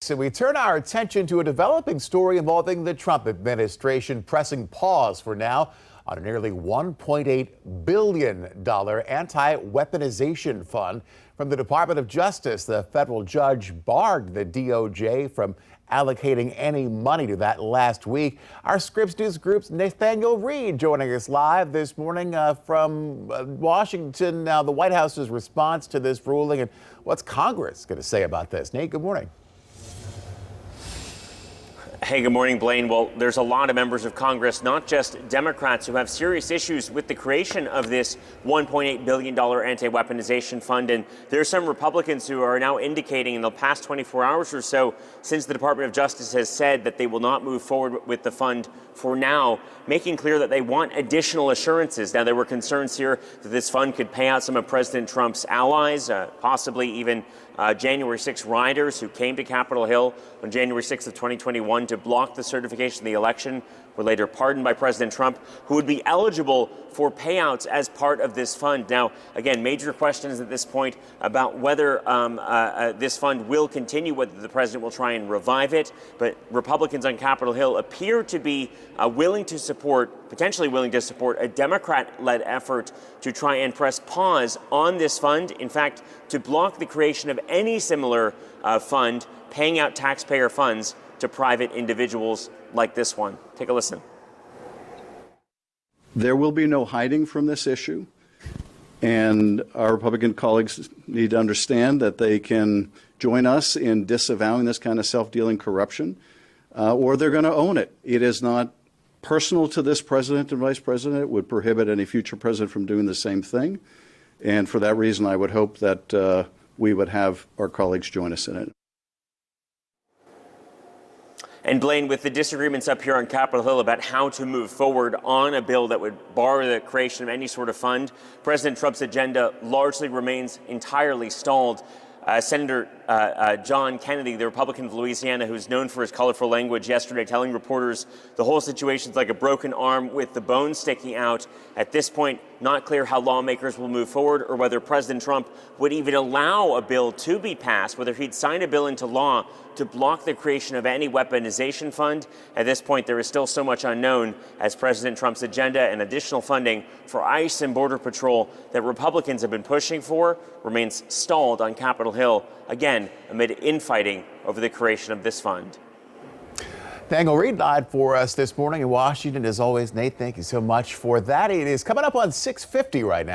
So we turn our attention to a developing story involving the Trump administration pressing pause for now on a nearly $1.8 billion anti-weaponization fund from the Department of Justice. The federal judge barred the DOJ from allocating any money to that last week. Our Scripps News Group's Nathaniel Reed joining us live this morning from Washington. Now, the White House's response to this ruling and what's Congress going to say about this? Nate, good morning. Hey, good morning, Blaine. Well, there's a lot of members of Congress, not just Democrats, who have serious issues with the creation of this $1.8 billion anti-weaponization fund. And there are some Republicans who are now indicating in the past 24 hours or so, since the Department of Justice has said that they will not move forward with the fund for now, making clear that they want additional assurances. Now, there were concerns here that this fund could pay out some of President Trump's allies, possibly even January 6 rioters who came to Capitol Hill on January 6th of 2021 to block the certification of the election, were later pardoned by President Trump, who would be eligible for payouts as part of this fund. Now, again, major questions at this point about whether this fund will continue, whether the president will try and revive it. But Republicans on Capitol Hill appear to be potentially willing to support a Democrat-led effort to try and press pause on this fund. In fact, to block the creation of any similar fund paying out taxpayer funds to private individuals like this one. Take a listen. There will be no hiding from this issue, and our Republican colleagues need to understand that they can join us in disavowing this kind of self-dealing corruption, or they're going to own it. It is not personal to this president and vice president. It would prohibit any future president from doing the same thing, and for that reason, I would hope that we would have our colleagues join us in it. And Blaine, with the disagreements up here on Capitol Hill about how to move forward on a bill that would bar the creation of any sort of fund, President Trump's agenda largely remains entirely stalled. Senator John Kennedy, the Republican of Louisiana, who's known for his colorful language, yesterday telling reporters the whole situation's like a broken arm with the bone sticking out. At this point, not clear how lawmakers will move forward or whether President Trump would even allow a bill to be passed, whether he'd sign a bill into law to block the creation of any weaponization fund. At this point, there is still so much unknown as President Trump's agenda and additional funding for ICE and Border Patrol that Republicans have been pushing for remains stalled on Capitol Hill, again, amid infighting over the creation of this fund. Nathaniel Reed live for us this morning in Washington. As always, Nate, thank you so much for that. It is coming up on 6:50 right now.